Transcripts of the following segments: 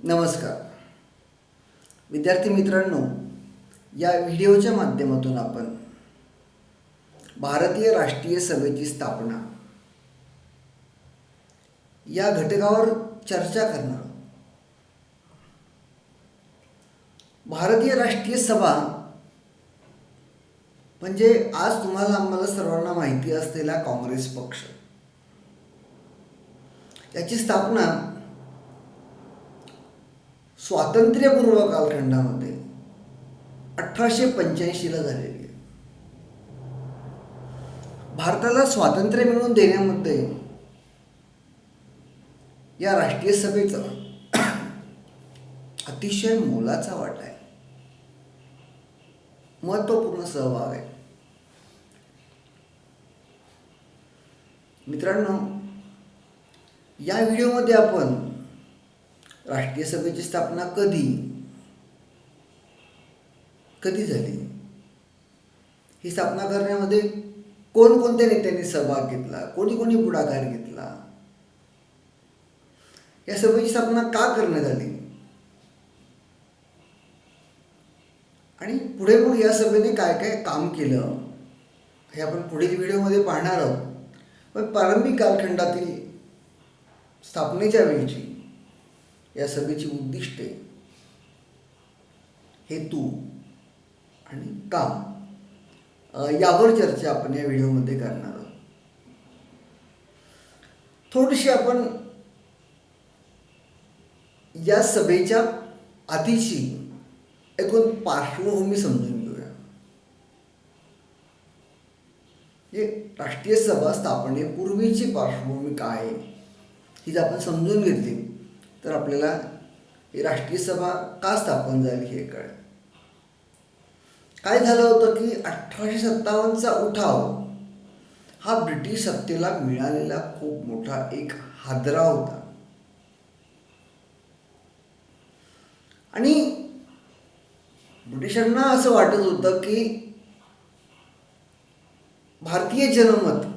नमस्कार विद्यार्थी मित्रांनो, या व्हिडिओच्या माध्यमातून आपण भारतीय राष्ट्रीय सभेची स्थापना या घटकावर चर्चा करणार आहोत. भारतीय राष्ट्रीय सभा म्हणजे आज तुम्हाला आम्हाला सर्वांना माहिती असलेला काँग्रेस पक्ष. याची स्थापना स्वातंत्र्यपूर्व कालखंडामध्ये 1885ला झालेली आहे. भारताला स्वातंत्र्य मिळवून देण्यामध्ये या राष्ट्रीय सभेचा अतिशय मोलाचा वाटा आहे, महत्त्वपूर्ण सहभाग आहे. मित्रांनो, या व्हिडिओमध्ये आपण राष्ट्रीय सभेची स्थापना कधी झाली, ही स्थापना करण्यामध्ये कोणकोणत्या नेत्यांनी सहभाग घेतला, कोणी कोणी पुढाकार घेतला, या सभेची स्थापना का करण्यात आली आणि पुढे मग या सभेने काय काय काम केलं हे आपण पुढील व्हिडिओमध्ये पाहणार आहोत. पण प्रारंभिक कालखंडातील स्थापनेच्या वेळची या सभेची उद्दिष्टे, हेतू आणि काम यावर चर्चा आपण या व्हिडिओमध्ये करणार आहोत. थोडीशी आपण या सभेच्या आधीची एकूण पार्श्वभूमी समजून घेऊया. हे राष्ट्रीय सभा स्थापनेपूर्वीची पार्श्वभूमी काय आहे ही जर आपण समजून घेतली तर आपल्याला ही राष्ट्रीय सभा का स्थापन झाली हे कळेल. काय झालं होतं की 1857चा उठाव हा ब्रिटिश सत्तेला मिळालेला खूप मोठा एक हादरा होता आणि ब्रिटिशांना असं वाटत होतं की भारतीय जनमत,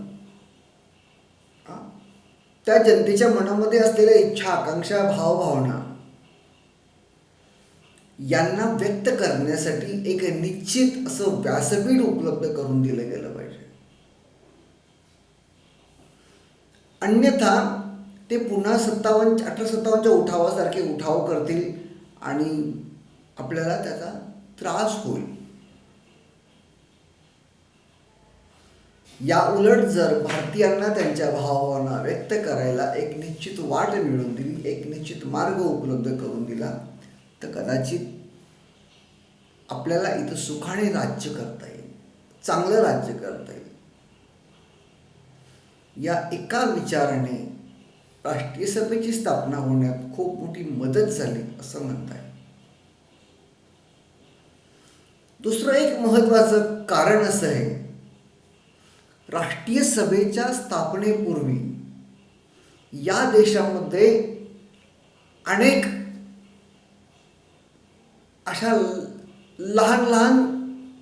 त्या जनतेच्या मनामध्ये असलेल्या इच्छा, आकांक्षा, भावभावना यांना व्यक्त करण्यासाठी एक निश्चित असं व्यासपीठ उपलब्ध करून दिलं गेलं पाहिजे. अन्यथा ते पुन्हा 1857च्या उठावासारखे उठाव करतील आणि आपल्याला त्याचा त्रास होईल. या उलट जर भारतीयांना त्यांच्या भावभावना व्यक्त करायला एक निश्चित वाट मिळवून दिली, एक निश्चित मार्ग उपलब्ध करून दिला, तर कदाचित आपल्याला इथं सुखाने राज्य करता येईल, चांगलं राज्य करता येईल. या एका विचाराने राष्ट्रीय सभेची स्थापना होण्यात खूप मोठी मदत झाली असं म्हणता येईल. दुसरं एक महत्त्वाचं कारण असं आहे, राष्ट्रीय सभेच्या स्थापनेपूर्वी या देशामध्ये अनेक अशा लहान लहान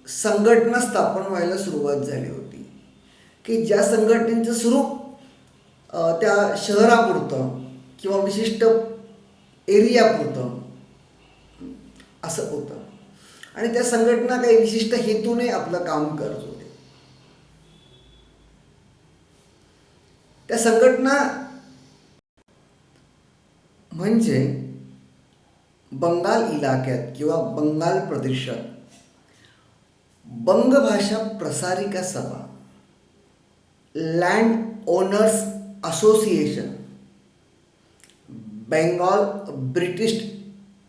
संघटना स्थापन व्हायला सुरुवात झाली होती की ज्या संघटनेचं स्वरूप त्या शहरापुरतं किंवा विशिष्ट एरियापुरतं असं होतं आणि त्या संघटना काही विशिष्ट हेतूने आपलं काम करत होते. त्या संघटना म्हणजे बंगाल इलाक्यात किंवा बंगाल प्रदेशात Bangabhasha Prasarika Sabha, land owners association, Bengal British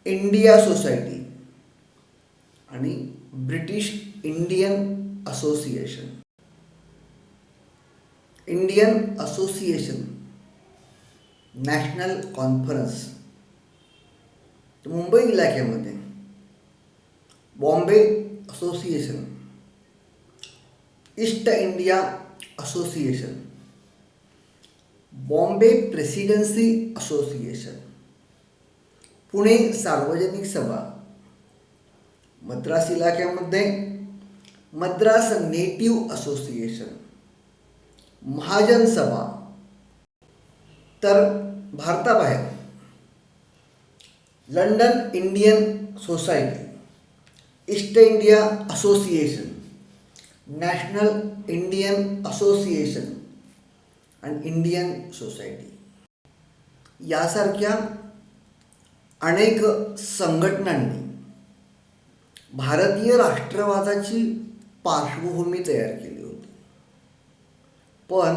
India society आणि British Indian association, Indian association, national conference, Mumbai इलाक्यामध्ये Bombay association, East India association, Bombay presidency association, Pune Sarvajanik Sabha, Madras इलाक्यामध्ये Madras native association, Mahajan Sabha, तर भारताबाहेर London Indian society, East India association, national Indian association आणि Indian society यासारख्या अनेक संघटनांनी भारतीय राष्ट्रवादाची पार्श्वभूमी तयार केली होती. पण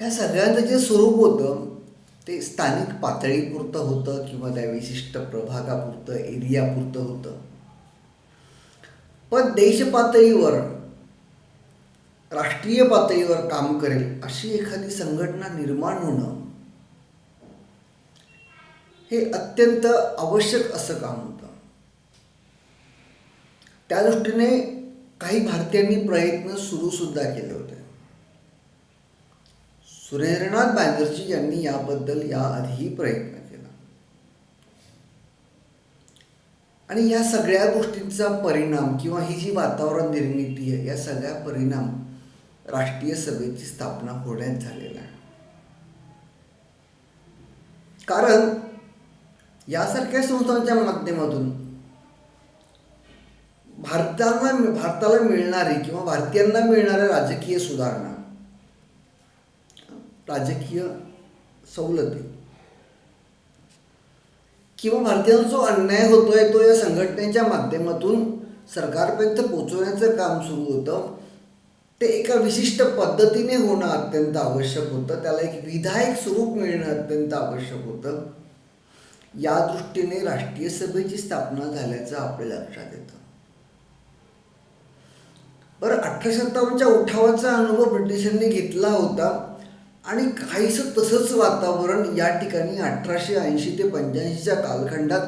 ह्या सगळ्यांचं जे स्वरूप होतं ते स्थानिक पातळीपुरतं होतं किंवा त्या विशिष्ट प्रभागापुरतं, एरियापुरतं होतं. पण देश पातळीवर, राष्ट्रीय पातळीवर काम करेल अशी एखादी संघटना निर्माण होणं हे अत्यंत आवश्यक असं काम होतं. त्या दृष्टीने काही भारतीयांनी प्रयत्न सुद्धा केले होते. सुरेंद्रनाथ बॅनर्जी यांनी याबद्दल याआधीही प्रयत्न केला आणि या सगळ्या गोष्टींचा परिणाम किंवा ही जी वातावरण निर्मिती आहे या सगळ्या परिणाम राष्ट्रीय सभेची स्थापना होण्यात झालेला आहे. कारण यासारख्या संस्थांच्या माध्यमातून भारताला मिळणारी किंवा भारतीयांना मिळणाऱ्या राजकीय सुधारणा, राजकीय सवलती किंवा भारतीयांचा जो अन्याय होतोय तो या संघटनेच्या माध्यमातून सरकारपर्यंत पोहोचवण्याचं काम सुरू होतं. ते एका विशिष्ट पद्धतीने होणं अत्यंत आवश्यक होतं. त्याला एक विधायक स्वरूप मिळणं अत्यंत आवश्यक होतं. या दृष्टीने राष्ट्रीय सभेची स्थापना झाल्याचं आपल्या लक्षात येतं. बरं, 1857च्या उठावाचा अनुभव ब्रिटिशांनी घेतला होता आणि काहीसं तसंच वातावरण या ठिकाणी 1880 ते 85च्या कालखंडात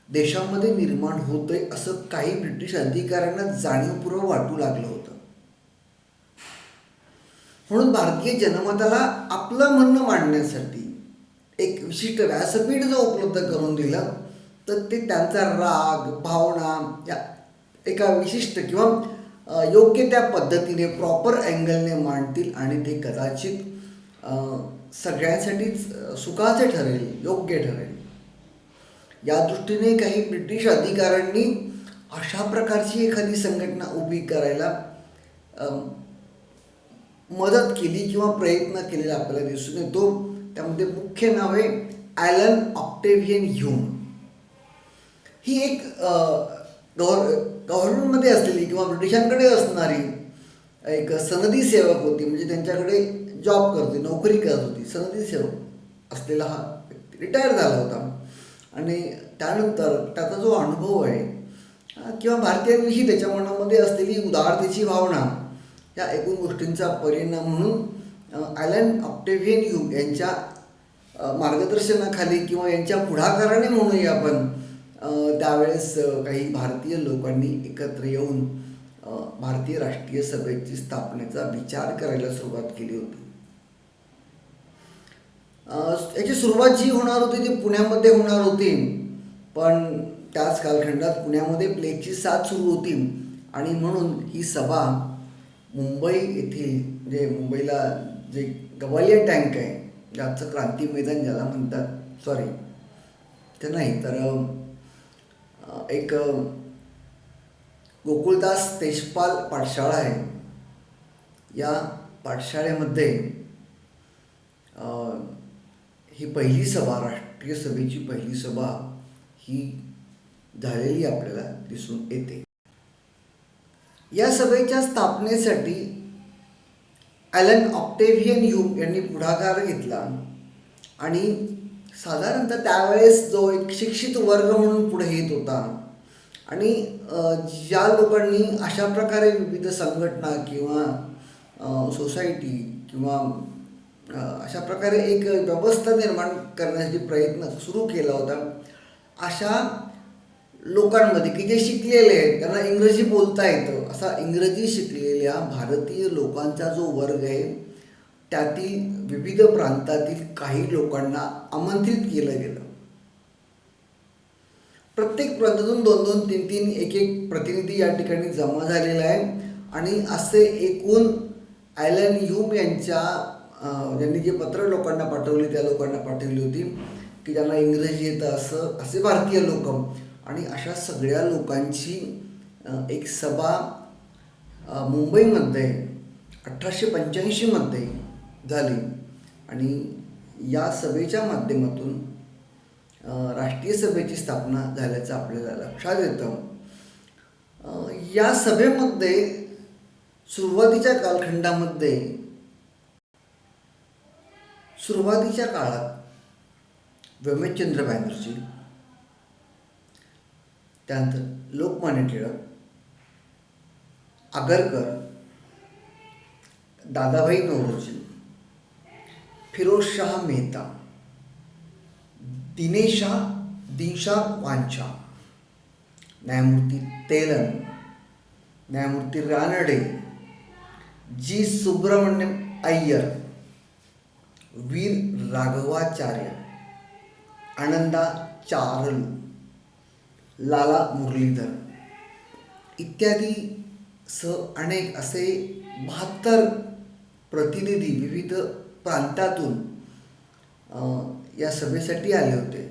देशामध्ये निर्माण होतंय असं काही ब्रिटिश अधिकाऱ्यांना जाणीवपूर्वक वाटू लागलं होतं. म्हणून भारतीय जनमताला आपलं म्हणणं मांडण्यासाठी एक विशिष्ट व्यासपीठ जो उपलब्ध करून दिलं तर ते त्यांचा राग, भावना या एका विशिष्ट किंवा योग्य त्या पद्धतीने प्रॉपर अँगलने मांडतील आणि ते कदाचित सगळ्यांसाठीच सुखाचे ठरेल, योग्य ठरेल. या दृष्टीने काही ब्रिटिश अधिकाऱ्यांनी अशा प्रकारची एखादी संघटना उभी करायला मदत केली किंवा प्रयत्न केलेला आपल्याला दिसून येतो. त्यामध्ये मुख्य नाव आहे ॲलन ऑक्टेव्हियन ह्यूम. ही एक गव्हर्नमेंटमध्ये असलेली किंवा ब्रिटिशांकडे असणारी एक सनदी सेवक होती. म्हणजे त्यांच्याकडे जॉब करते, नोकरी करत होती, सनदी सेवक असलेला हा व्यक्ती रिटायर झाला होता. आणि त्यानंतर त्याचा जो अनुभव आहे किंवा भारतीयांविषयी त्याच्या मनामध्ये असलेली उदारतेची भावना या एकूण गोष्टींचा परिणाम म्हणून ॲलन ऑक्टेव्हियन ह्यूम यांच्या मार्गदर्शनाखाली किंवा यांच्या पुढाकाराने म्हणूया आपण त्यावेळेस काही भारतीय लोकांनी एकत्र येऊन भारतीय राष्ट्रीय सभेची स्थापनेचा विचार करायला सुरुवात केली होती. याची सुरुवात जी होणार होती ती पुण्यामध्ये होणार होती. पण त्याच कालखंडात पुण्यामध्ये प्लेगची साथ सुरू होती आणि म्हणून ही सभा मुंबई येथील, म्हणजे मुंबईला जे गवालिया टँक आहे, ज्याचं क्रांती मैदान ज्याला म्हणतात, सॉरी ते नाही तर एक गोकुळदास तेजपाल पाठशाळा आहे. या पाठशाळेमध्ये ही पहिली सभा, राष्ट्रीय सभेची पहिली सभा ही झालेली आपल्याला दिसून येते. या सभेच्या स्थापनेसाठी ॲलन ऑक्टेव्हियन ह्यूम यांनी पुढाकार घेतला आणि साधारणतः त्यावेळेस जो एक शिक्षित वर्ग म्हणून पुढे येत होता आणि ज्या लोकांनी अशा प्रकारे विविध संघटना किंवा सोसायटी किंवा अशा प्रकारे एक व्यवस्था निर्माण करण्यासाठी प्रयत्न सुरू केला होता, अशा लोकांमध्ये की जे शिकलेले आहेत, त्यांना इंग्रजी बोलता येतं, असा इंग्रजी शिकलेल्या भारतीय लोकांचा जो वर्ग आहे त्यातील विविध प्रांतातील काही लोकांना आमंत्रित केलं गेलं. प्रत्येक प्रांतातून 2-2, 3-3, 1-1 प्रतिनिधी या ठिकाणी जमा झालेला आहे आणि असे एकूण ॲलन ह्यूम यांच्या ज्यांनी जे पत्र लोकांना पाठवले त्या लोकांना पाठवली होती की ज्यांना इंग्रजी येतं असे भारतीय लोक, आणि अशा सगळ्या लोकांची एक सभा मुंबईमध्ये 1885मध्ये झाली. आणि या सभेच्या माध्यमातून राष्ट्रीय सभेची स्थापना झाल्याचं आपल्याला लक्षात येतं. या सभेमध्ये सुरुवातीच्या काळात व्यमेशचंद्र बॅनर्जी, त्यानंतर लोकमान्य टिळक, आगरकर, दादाभाई नौरोजी, फिरोजशाह मेहता, दिनशाह वांछा, न्यायमूर्ती तेलन, न्यायमूर्ती रानडे, जी सुब्रमण्यम अय्यर, वीर राघवाचार्य, आनंदा चारलू, लाला मुरलीधर इत्यादी अनेक असे 72 प्रतिनिधी विविध प्रांतातून या सभेसाठी आले होते.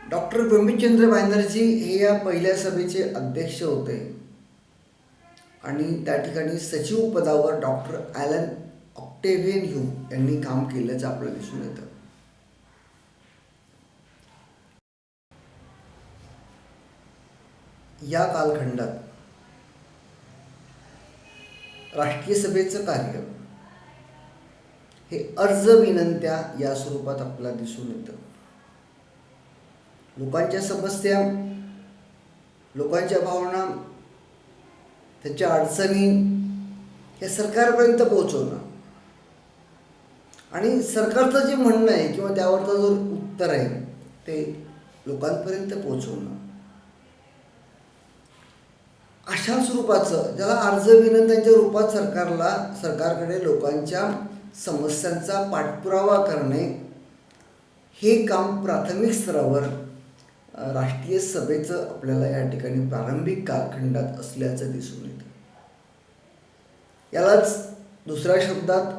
डॉक्टर व्यमेशचंद्र बॅनर्जी हे या पहिल्या सभेचे अध्यक्ष होते आणि त्या ठिकाणी सचिव पदावर डॉक्टर ॲलन ऑक्टेव्हियन ह्यूम यांनी काम केल्याचं आपल्याला दिसून येतं. या कालखंडात राष्ट्रीय सभेचं कार्य हे अर्ज विनंत्या या स्वरूपात आपल्याला दिसून येतं. लोकांच्या समस्या, लोकांच्या भावना, त्याच्या अडचणी हे सरकारपर्यंत पोहोचवणं आणि सरकारचं जे म्हणणं आहे किंवा त्यावरचं जो उत्तर आहे ते लोकांपर्यंत पोहोचवणं, अशा स्वरूपाचं ज्याला अर्ज विनंत्यांच्या रूपात सरकारकडे लोकांच्या समस्यांचा पाठपुरावा करणे, हे काम प्राथमिक स्तरावर राष्ट्रीय सभेचं आपल्याला या ठिकाणी प्रारंभिक कालखंडात असल्याचं दिसून येतं. यालाच दुसऱ्या शब्दात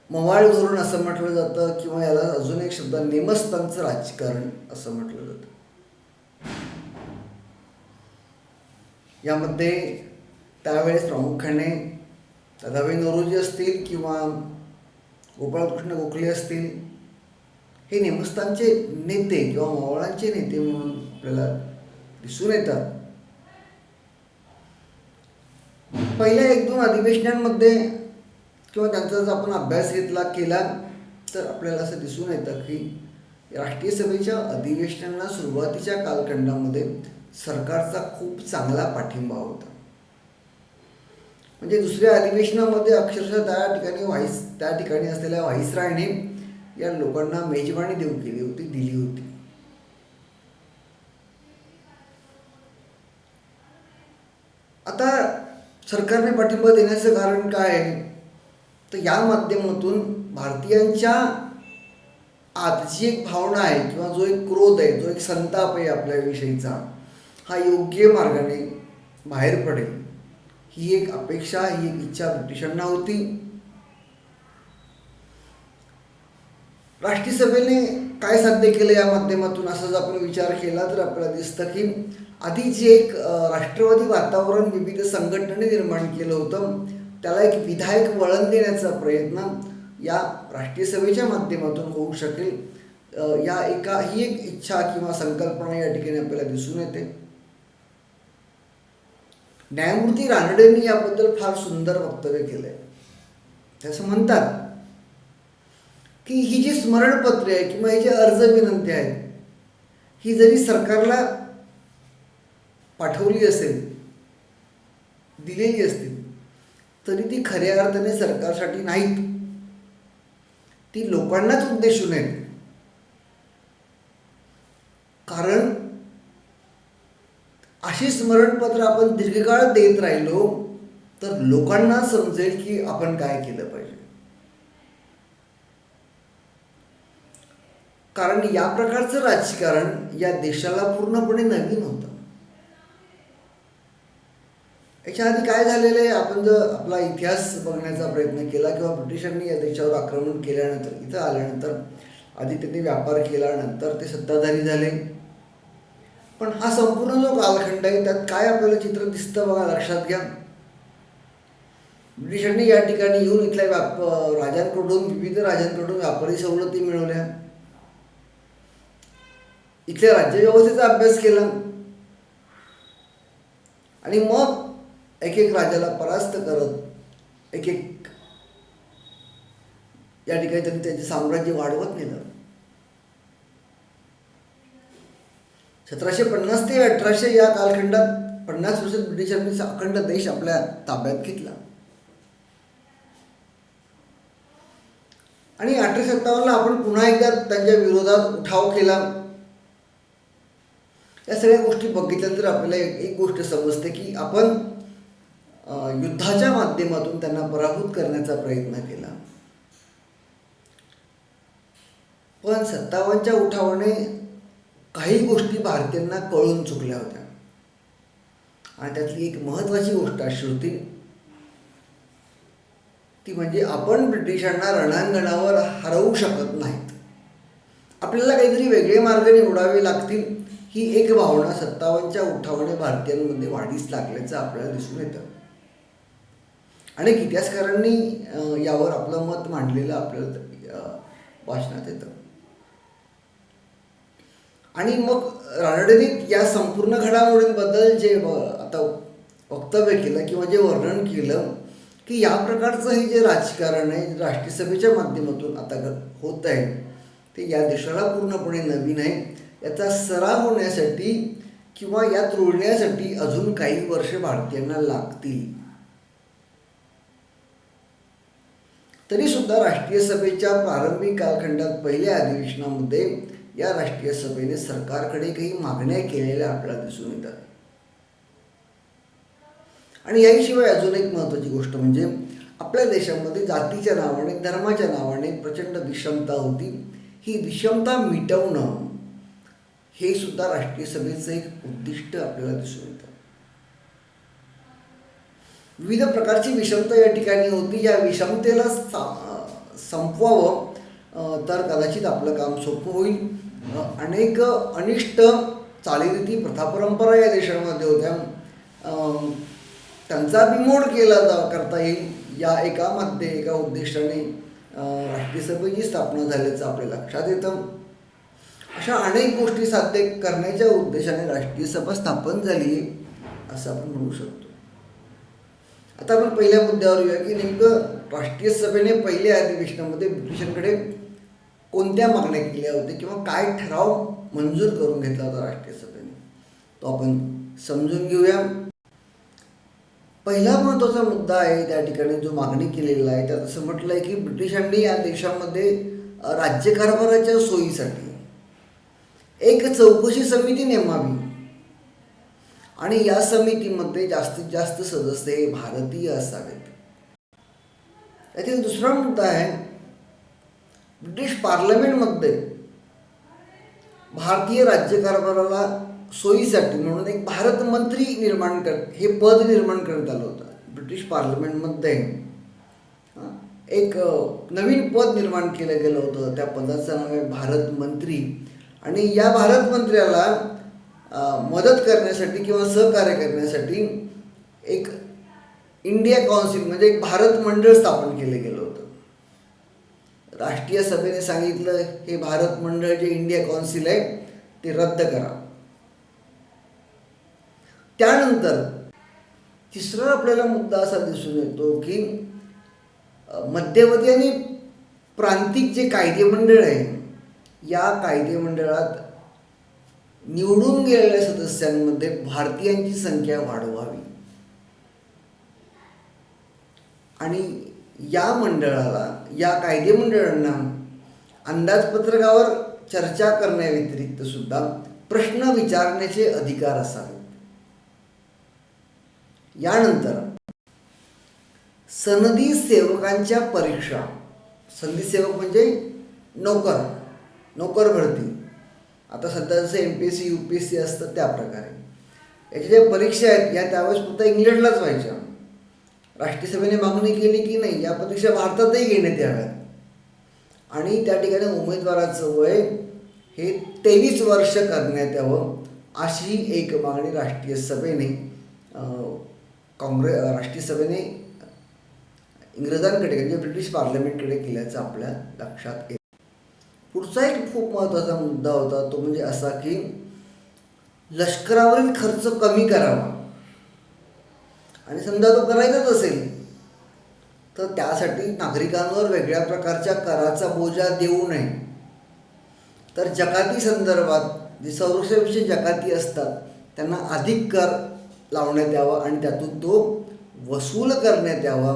मवाळ धोरण असं म्हटलं जातं किंवा याला अजून एक शब्द नेमस्थांचं राजकारण असं म्हटलं जातं. यामध्ये त्यावेळेस प्रामुख्याने दादाभाई नौरोजी असतील किंवा गोपाळकृष्ण गोखले असतील, हे नेमस्थानचे नेते किंवा मवाळांचे नेते म्हणून आपल्याला दिसून येतात. पहिल्या 1-2 अधिवेशनांमध्ये किंवा त्यांचा जर आपण अभ्यास केला तर आपल्याला असं दिसून येतं की राष्ट्रीय सभेच्या अधिवेशनांना सुरुवातीच्या कालखंडामध्ये सरकारचा खूप चांगला पाठिंबा होता. म्हणजे दुसऱ्या अधिवेशनामध्ये अक्षरशः त्या ठिकाणी असलेल्या व्हाईसरायने या लोकांना मेजवानी दिली होती. आता सरकारने पाठिंबा देण्याचं कारण काय आहे, तर या माध्यमातून भारतीयांच्या आत जी एक भावना आहे किंवा जो एक क्रोध आहे, जो एक संताप आहे आपल्याविषयीचा, हा योग्य मार्गाने बाहेर पडेल, ही एक अपेक्षा, ही एक इच्छा ब्रिटिशांना होती. राष्ट्रीय सभेने काय साध्य केलं या माध्यमातून असं जर आपण विचार केला तर आपल्याला दिसतं की आधी जे एक राष्ट्रवादी वातावरण विविध संघटनेने निर्माण केलं होतं, त्याला एक विधायक वळण देण्याचा प्रयत्न या राष्ट्रीय सभेच्या माध्यमातून होऊ शकेल, ही एक इच्छा किंवा संकल्पना या ठिकाणी आपल्याला दिसून येते. न्यायमूर्ती रानडेंनी याबद्दल फार सुंदर वक्तव्य केलंय. ते असं म्हणतात की ही जी स्मरणपत्रे आहे किंवा ही जी अर्ज विनंती आहेत, ही जरी सरकारला पाठवली असेल, दिलेली असतील, तरी ती खऱ्या अर्थाने सरकारसाठी नाहीत, ती लोकांनाच उद्देशून आहेत. कारण अशी स्मरणपत्र आपण दीर्घकाळ देत राहिलो तर लोकांना समजेल की आपण काय केलं पाहिजे. कारण या प्रकारचं राजकारण या देशाला पूर्णपणे नवीन होतं. याच्या आधी काय झालेलं आहे, आपण जर आपला इतिहास बघण्याचा प्रयत्न केला किंवा ब्रिटिशांनी या देशावर आक्रमण केल्यानंतर, इथं आल्यानंतर आधी त्यांनी व्यापार केला, नंतर ते सत्ताधारी झाले. पण हा संपूर्ण जो कालखंड आहे त्यात काय आपल्याला चित्र दिसतं बघा, लक्षात घ्या. ब्रिटिशांनी या ठिकाणी येऊन इथल्या राजांकडून, विविध राजांकडून व्यापारी सवलती मिळवल्या, इथल्या राज्यव्यवस्थेचा अभ्यास केला आणि मग एक एक राजाला परास्त करत एक एक या ठिकाणी त्यांनी त्यांचे साम्राज्य वाढवत नेलं. 1750 ते 1800 या कालखंडात 50 वर्षात ब्रिटिशांनी अखंड देश आपल्या ताब्यात घेतला आणि 1857 आपण पुन्हा एकदा त्यांच्या विरोधात उठाव केला. या सगळ्या गोष्टी बघितल्यानंतर आपल्याला एक गोष्ट समजते की आपण युद्धाच्या माध्यमातून त्यांना पराभूत करण्याचा प्रयत्न केला, पण 57च्या उठावाने काही गोष्टी भारतीयांना कळून चुकल्या होत्या आणि त्यातली एक महत्त्वाची गोष्ट अशी होती ती म्हणजे आपण ब्रिटिशांना रणांगणावर हरवू शकत नाहीत, आपल्याला काहीतरी वेगळे मार्ग निवडावे लागतील, ही एक भावना 57च्या उठावाने भारतीयांमध्ये वाढीस लागल्याचं आपल्याला दिसून येतं. अनेक इतिहासकारांनी यावर आपलं मत मांडलेलं आपल्याला वाचनात येतं. आणि मग रानडेंनी या संपूर्ण घडामोडींबद्दल जे आता वक्तव्य केलं किंवा जे वर्णन केलं की या प्रकारचं हे जे राजकारण आहे राष्ट्रीय सभेच्या माध्यमातून आता होत आहे ते या देशाला पूर्णपणे नवीन आहे. याचा सराव होण्यासाठी किंवा यात रुळण्यासाठी अजून काही वर्ष भारतीयांना लागतील. तरीसुद्धा राष्ट्रीय सभेच्या प्रारंभिक कालखंडात पहिल्या अधिवेशनामध्ये या राष्ट्रीय सभेने सरकारकडे काही मागण्या केलेल्या आपल्याला दिसून येतात. आणि याशिवाय अजून एक महत्त्वाची गोष्ट म्हणजे आपल्या देशामध्ये जातीच्या नावाने, धर्माच्या नावाने प्रचंड विषमता होती. ही विषमता मिटवणं हे सुद्धा राष्ट्रीय सभेचं एक उद्दिष्ट आपल्याला दिसून येतं. विविध प्रकारची विषमता या ठिकाणी होती. या विषमतेला संपवावं तर कदाचित आपलं काम सोपं होईल. अनेक अनिष्ट चालीरीती, प्रथा, परंपरा या देशामध्ये होत्या, त्यांचा बिमोड करता येईल या एका उद्दिष्टाने राष्ट्रीय सभेची स्थापना झाल्याचं आपल्या लक्षात येतं. अशा अनेक गोष्टी साध्य करण्याच्या उद्देशाने राष्ट्रीय सभा स्थापन झाली असं आपण म्हणू शकतो. आता आपण पहिल्या मुद्द्यावर येऊया की नेमकं राष्ट्रीय सभेने पहिल्या अधिवेशनामध्ये ब्रिटिशांकडे कोणत्या मागण्या केल्या होत्या किंवा काय ठराव मंजूर करून घेतला होता राष्ट्रीय सभेने, तो आपण समजून घेऊया. पहिला महत्त्वाचा मुद्दा आहे त्या ठिकाणी जो मागणी केलेला आहे त्यात असं म्हटलं आहे की ब्रिटिशांनी या देशामध्ये राज्यकारभाराच्या सोयीसाठी एक चौकशी समिती नेमावी आणि या समितीमध्ये जास्तीत जास्त सदस्य हे भारतीय असावेत. यातील दुसरा मुद्दा आहे ब्रिटिश पार्लमेंटमध्ये भारतीय राज्यकारभाराला सोयीसाठी म्हणून एक भारत मंत्री हे पद निर्माण करण्यात आलं होतं. ब्रिटिश पार्लमेंटमध्ये एक नवीन पद निर्माण केलं गेलं होतं. त्या पदाचं नाव आहे भारत मंत्री आणि या भारत मंत्र्याला मदत करण्यासाठी किंवा सहकार्य करण्यासाठी एक इंडिया काउन्सिल म्हणजे एक भारत मंडळ स्थापन केलं गेलं होतं. राष्ट्रीय सभेने सांगितलं हे भारत मंडळ जे इंडिया काउन्सिल आहे ते रद्द करा. त्यानंतर तिसरा आपल्याला मुद्दा असा दिसून येतो की मध्यवर्ती आणि प्रांतिक जे कायदेमंडळ आहे या कायदेमंडळात निवडून गेलेल्या सदस्यांमध्ये भारतीयांची संख्या वाढवावी आणि या कायदेमंडळांना अंदाजपत्रकावर चर्चा करण्याव्यतिरिक्त सुद्धा प्रश्न विचारण्याचे अधिकार असावेत. यानंतर सनदी सेवकांच्या परीक्षा, सनदी सेवक म्हणजे नोकर भरती, आता सध्या जसं MPSC UPSC असतं त्या प्रकारे याच्या ज्या परीक्षा आहेत या त्यावेळेस फक्त इंग्लंडलाच व्हायच्या. राष्ट्रीय सभेने मागणी केली की नाही या परीक्षा भारतातही घेण्यात याव्यात. आणि त्या ठिकाणी उमेदवाराचं वय हे 23 वर्ष करण्यात यावं अशी एक मागणी राष्ट्रीय सभेने राष्ट्रीय सभेने इंग्रजांकडे म्हणजे ब्रिटिश पार्लमेंटकडे केल्याचं आपल्या लक्षात येतं. पुढचा एक खूप महत्त्वाचा मुद्दा होता तो म्हणजे असा की लष्करावरील खर्च कमी करावा. आणि समजा तो करायचाच असेल तर त्यासाठी नागरिकांवर वेगळ्या प्रकारच्या कराचा बोजा देऊ नये. तर जकाती संदर्भात जी संरक्षणाविषयी जकाती असतात त्यांना अधिक कर लावण्यात यावा आणि त्यातून तो वसूल करण्यात यावा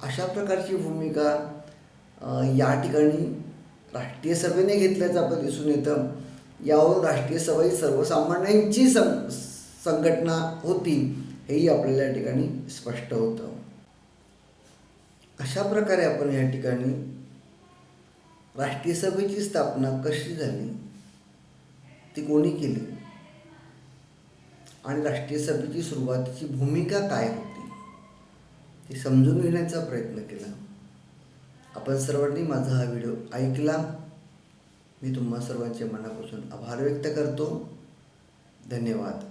अशा प्रकारची भूमिका या ठिकाणी राष्ट्रीय सभेने घेतल्याचं आपल्याला दिसून येतं. यावरून राष्ट्रीय सभा ही सर्वसामान्यांची संघटना होती हेही आपल्याला या ठिकाणी स्पष्ट होतं. अशा प्रकारे आपण या ठिकाणी राष्ट्रीय सभेची स्थापना कशी झाली, ती कोणी केली आणि राष्ट्रीय सभेची सुरुवातीची भूमिका काय होती ती समजून घेण्याचा प्रयत्न केला. आपण सर्वांनी माझा हा व्हिडिओ ऐकला. मी तुम्हा सर्वांचे मनापासून आभार व्यक्त करतो. धन्यवाद.